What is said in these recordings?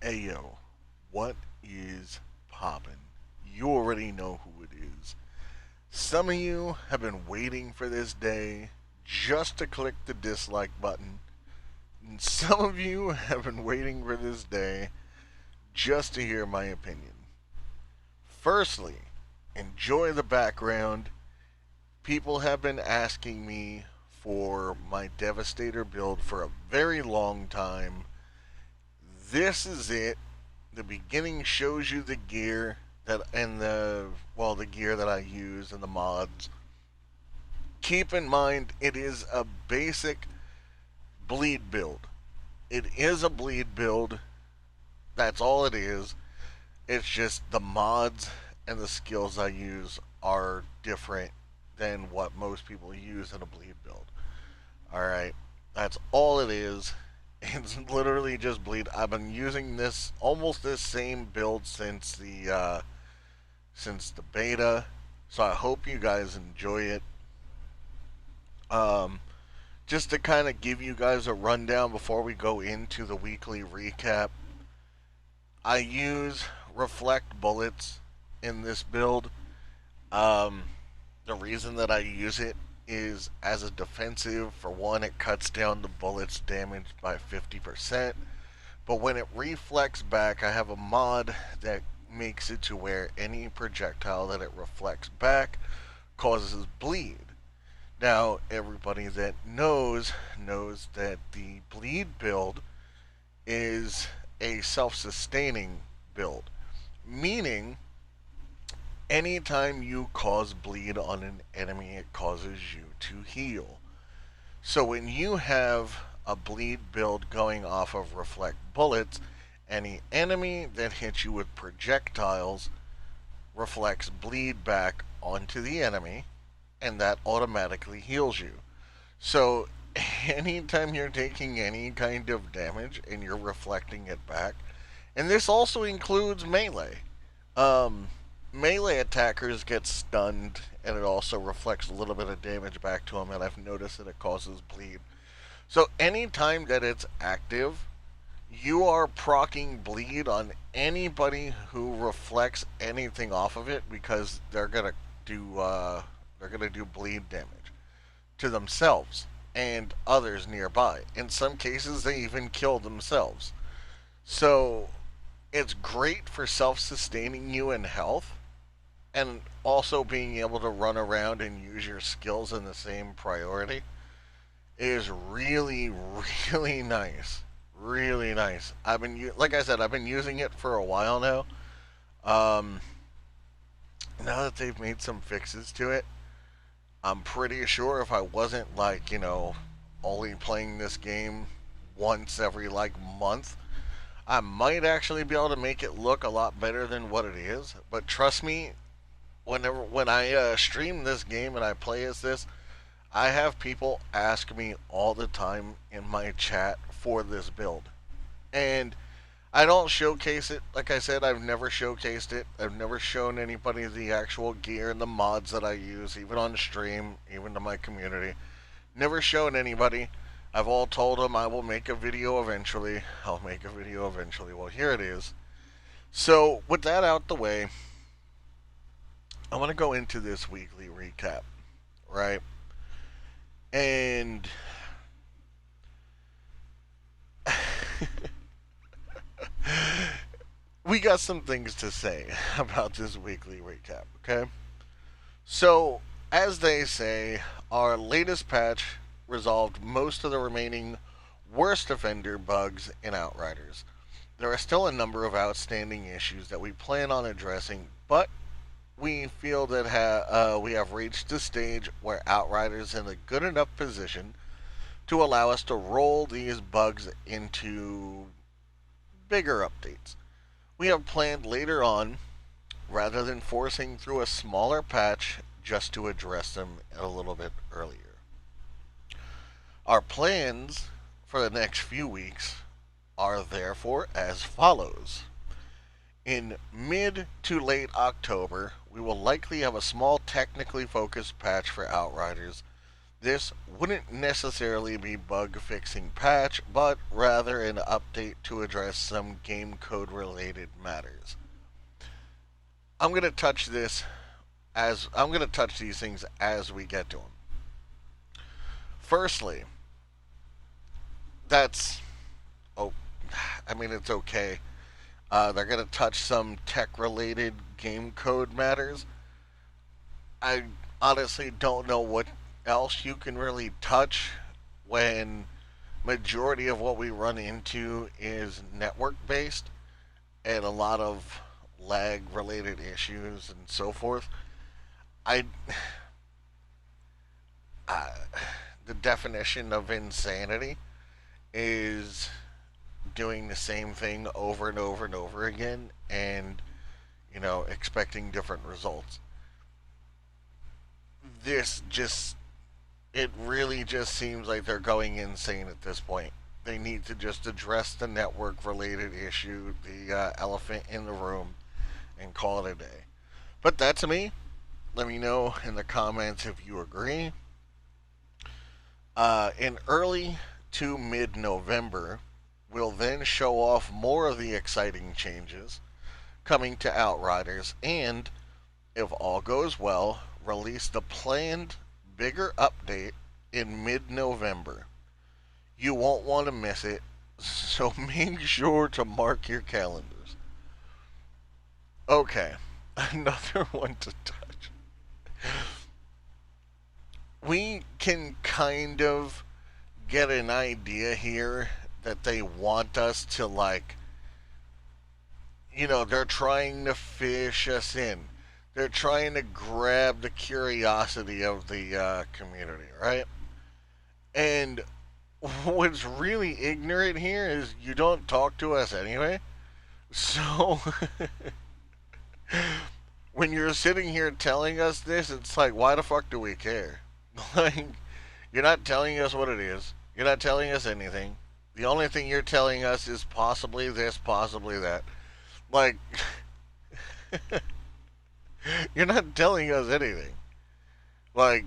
Ayo, what is poppin'? You already know who it is. Some of you have been waiting for this day just to click the dislike button, and some of you have been waiting for this day just to hear my opinion. Firstly, enjoy the background. People have been asking me for my Devastator build for a very long time. This is it. The beginning shows you the gear that and the gear that I use and the mods. Keep in mind it is a basic bleed build. It is a bleed build. That's all it is. It's just the mods and the skills I use are different than what most people use in a bleed build. Alright. That's all it is. It's literally just bleed. I've been using this almost this same build since the beta, so I hope you guys enjoy it. Um, just to kind of give you guys a rundown before we go into the weekly recap, I use reflect bullets in this build. Um, the reason that I use it is as a defensive. For one, it cuts down the bullets damage by 50%. But when it reflects back, I have a mod that makes it to where any projectile that it reflects back causes bleed. Now, everybody that knows that the bleed build is a self-sustaining build, meaning anytime you cause bleed on an enemy, it causes you to heal. So when you have a bleed build going off of reflect bullets, any enemy that hits you with projectiles reflects bleed back onto the enemy, and that automatically heals you. So anytime you're taking any kind of damage and you're reflecting it back, and this also includes melee. Um, Melee attackers get stunned, and it also reflects a little bit of damage back to them, and I've noticed that it causes bleed. So anytime that it's active, you are proccing bleed on anybody who reflects anything off of it, because they're gonna do bleed damage to themselves and others nearby. In some cases, they even kill themselves. So it's great for self-sustaining you in health, and also being able to run around and use your skills in the same priority is really, really nice. Really nice. Like I said, I've been using it for a while now. Um, Now that they've made some fixes to it, I'm pretty sure if I wasn't only playing this game once every month, I might actually be able to make it look a lot better than what it is. But trust me, when I stream this game and I play as this, I have people ask me all the time in my chat for this build. And I don't showcase it. Like I said, I've never showcased it. I've never shown anybody the actual gear and the mods that I use, even on stream, even to my community. Never shown anybody. I've all told them I will make a video eventually. I'll make a video eventually. Well, here it is. So, with that out the way, I want to go into this weekly recap, right? And we got some things to say about this weekly recap, okay? So, as they say, our latest patch resolved most of the remaining worst offender bugs in Outriders. There are still a number of outstanding issues that we plan on addressing, but we feel that we have reached a stage where Outriders is in a good enough position to allow us to roll these bugs into bigger updates. We have planned later on, rather than forcing through a smaller patch just to address them a little bit earlier. Our plans for the next few weeks are therefore as follows. In mid to late October, we will likely have a small technically focused patch for Outriders This wouldn't necessarily be bug fixing patch, but rather an update to address some game code related matters. I'm going to touch this as I'm going to touch these things as we get to them. Firstly, that's oh, I mean it's okay. They're going to touch some tech related game code matters. I honestly don't know what else you can really touch when majority of what we run into is network based and a lot of lag related issues and so forth. I uh, the definition of insanity is doing the same thing over and over and over again and expecting different results. This just it really just seems like they're going insane at this point. They need to just address the network related issue, the elephant in the room, and call it a day. But that's me. Let me know in the comments if you agree. In early to mid November, we'll then show off more of the exciting changes coming to Outriders and, if all goes well, release the planned bigger update in mid November. You won't want to miss it, so make sure to mark your calendars. Okay, another one to touch. We can kind of get an idea here that they want us to, like, they're trying to fish us in. They're trying to grab the curiosity of the community, right? And what's really ignorant here is you don't talk to us anyway. So when you're sitting here telling us this, it's like, why the fuck do we care? Like, you're not telling us what it is. You're not telling us anything. The only thing you're telling us is possibly this, possibly that. Like, you're not telling us anything. Like,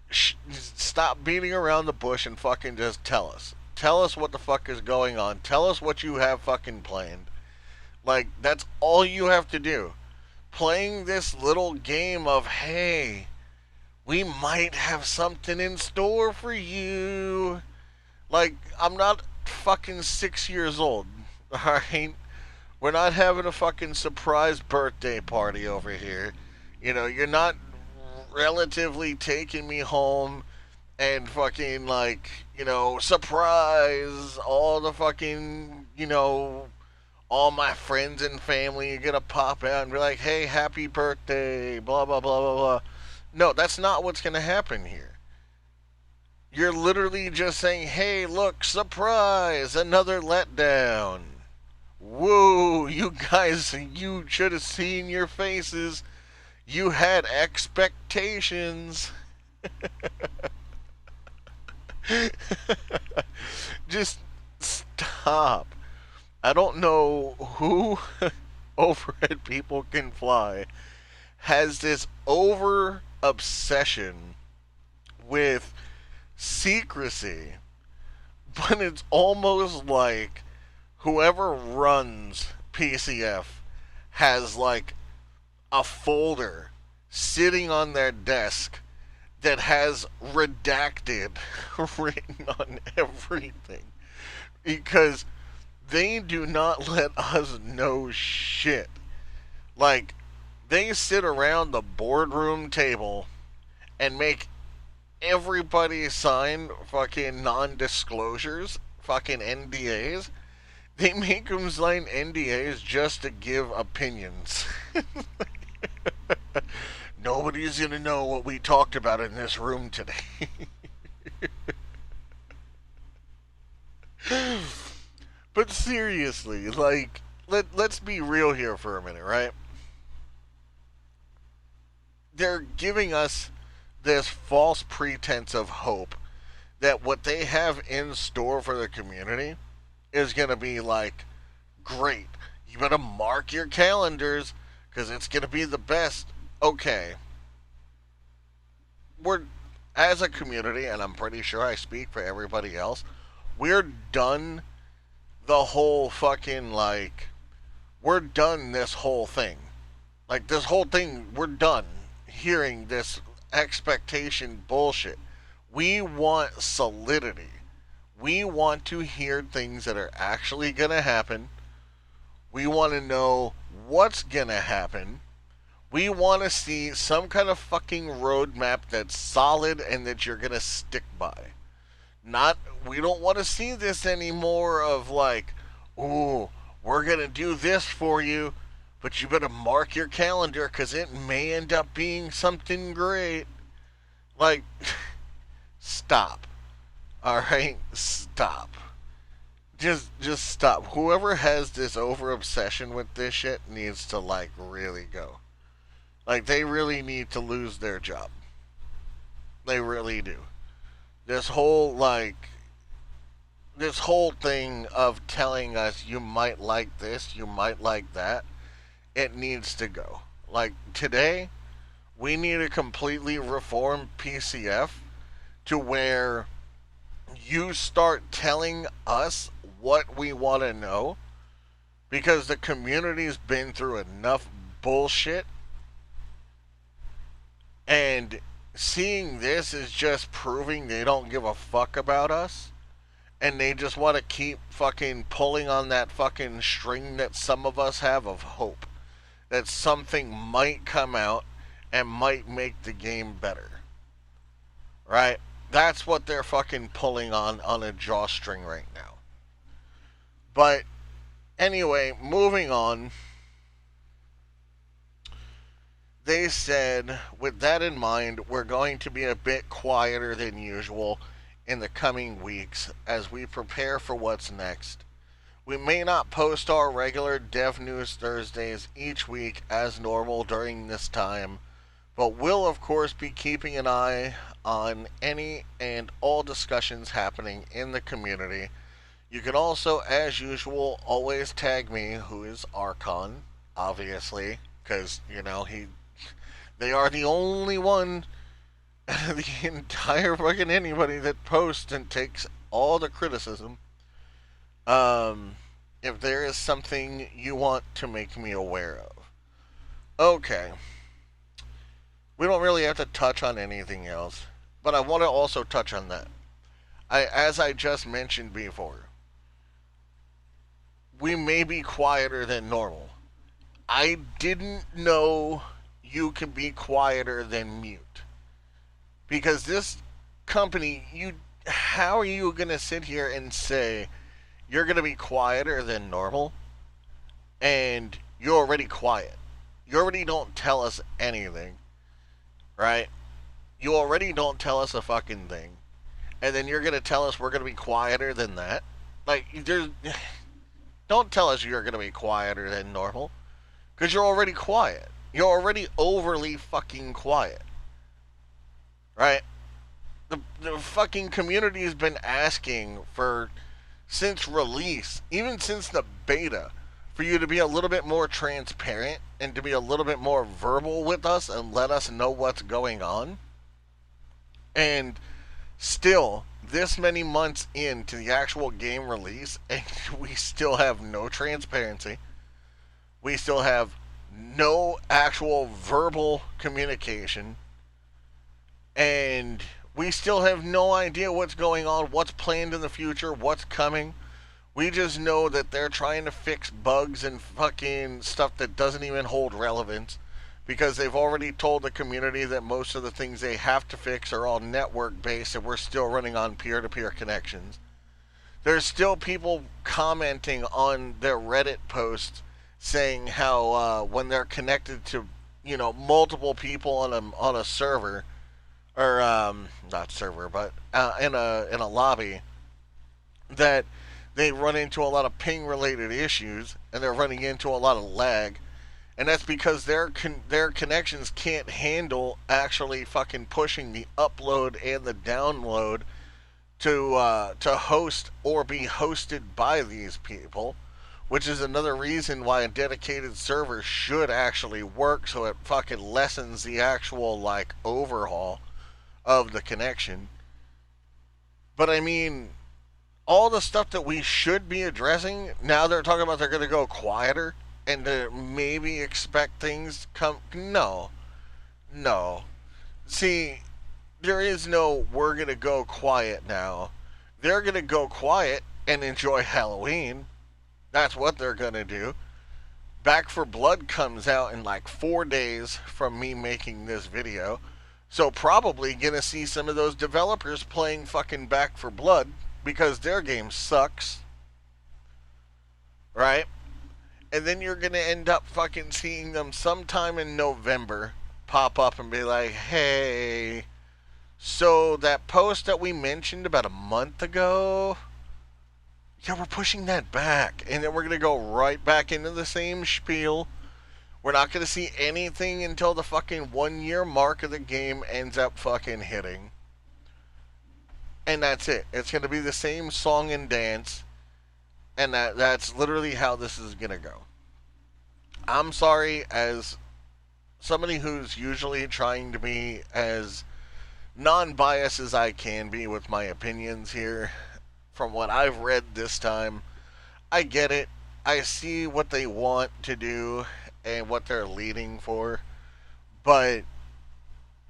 stop beating around the bush and fucking just tell us. Tell us what the fuck is going on. Tell us what you have fucking planned. Like, that's all you have to do. Playing this little game of, hey, we might have something in store for you. Like, I'm not fucking 6 years old, alright? We're not having a fucking surprise birthday party over here. You're not relatively taking me home and fucking, like, surprise, all the fucking, all my friends and family are gonna pop out and be like, hey, happy birthday, blah, blah, blah, blah, blah. No, that's not what's gonna happen here. You're literally just saying, hey, look, surprise, another letdown. Whoa, you guys, you should have seen your faces. You had expectations. Just stop. I don't know who over at People Can Fly has this over obsession with secrecy, but it's almost like whoever runs PCF has like a folder sitting on their desk that has redacted written on everything, because they do not let us know shit. Like, they sit around the boardroom table and make everybody sign fucking non-disclosures, fucking NDAs. They make them sign NDAs just to give opinions. Nobody's gonna know what we talked about in this room today. But seriously, like, let's be real here for a minute, right? They're giving us this false pretense of hope that what they have in store for the community is going to be like, great. You better mark your calendars because it's going to be the best. Okay. as a community, and I'm pretty sure I speak for everybody else, we're done the whole fucking, like, we're done this whole thing. Like, this whole thing, we're done hearing this expectation bullshit. We want solidity. We want to hear things that are actually going to happen. We want to know what's going to happen. We want to see some kind of fucking roadmap that's solid and that you're going to stick by. Not, we don't want to see this anymore of like, ooh, we're going to do this for you, but you better mark your calendar because it may end up being something great. Like, stop. Alright? Stop. Just stop. Whoever has this over obsession with this shit needs to, like, really go. Like, they really need to lose their job. They really do. This whole, like, this whole thing of telling us you might like this, you might like that, it needs to go. Like, today, we need a completely reformed PCF to where you start telling us what we want to know, because the community's been through enough bullshit, and seeing this is just proving they don't give a fuck about us, and they just want to keep fucking pulling on that fucking string that some of us have of hope that something might come out and might make the game better. Right? That's what they're fucking pulling on a drawstring right now. But anyway, moving on. They said, with that in mind, we're going to be a bit quieter than usual in the coming weeks as we prepare for what's next. We may not post our regular Dev News Thursdays each week as normal during this time, but we'll of course be keeping an eye on any and all discussions happening in the community. You can also, as usual, always tag me, who is Archon, obviously, because, you know, they are the only one, the entire fucking anybody that posts and takes all the criticism. If there is something you want to make me aware of. Okay. We don't really have to touch on anything else, but I want to also touch on that. As I just mentioned before, we may be quieter than normal. I didn't know you could be quieter than mute. Because this company, how are you going to sit here and say you're going to be quieter than normal and you're already quiet? You already don't tell us anything, right? You already don't tell us a fucking thing. And then you're going to tell us we're going to be quieter than that? Like, don't tell us you're going to be quieter than normal. Because you're already quiet. You're already overly fucking quiet. Right? The fucking community has been asking for, since release, even since the beta, for you to be a little bit more transparent and to be a little bit more verbal with us and let us know what's going on. And still, this many months into the actual game release, and we still have no transparency. We still have no actual verbal communication. And we still have no idea what's going on, what's planned in the future, what's coming. We just know that they're trying to fix bugs and fucking stuff that doesn't even hold relevance, because they've already told the community that most of the things they have to fix are all network based and we're still running on peer-to-peer connections. There's still people commenting on their Reddit posts saying how when they're connected to, you know, multiple people on a server, or not server, but in a lobby, that they run into a lot of ping related issues and they're running into a lot of lag, and that's because their connections can't handle actually fucking pushing the upload and the download to host or be hosted by these people, which is another reason why a dedicated server should actually work, so it fucking lessens the actual like overhaul of the connection. But I mean, all the stuff that we should be addressing, now they're talking about they're going to go quieter and to maybe expect things to come. No. No. See, there is no we're going to go quiet now. They're going to go quiet and enjoy Halloween. That's what they're going to do. Back for Blood comes out in like 4 days from me making this video. So probably gonna see some of those developers playing fucking Back for Blood because their game sucks. Right? And then you're gonna end up fucking seeing them sometime in November pop up and be like, hey, so that post that we mentioned about a month ago, yeah, we're pushing that back. And then we're going to go right back into the same spiel. We're not going to see anything until the fucking 1 year mark of the game ends up fucking hitting. And that's it. It's going to be the same song and dance. And that's literally how this is going to go. I'm sorry, as somebody who's usually trying to be as non-biased as I can be with my opinions here. From what I've read this time, I get it. I see what they want to do and what they're leading for. But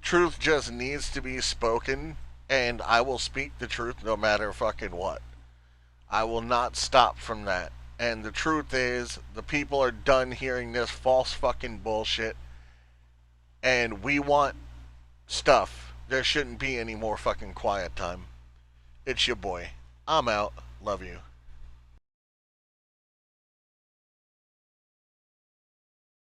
truth just needs to be spoken, and I will speak the truth no matter fucking what. I will not stop from that. And the truth is, the people are done hearing this false fucking bullshit, and we want stuff. There shouldn't be any more fucking quiet time. It's your boy. I'm out. Love you.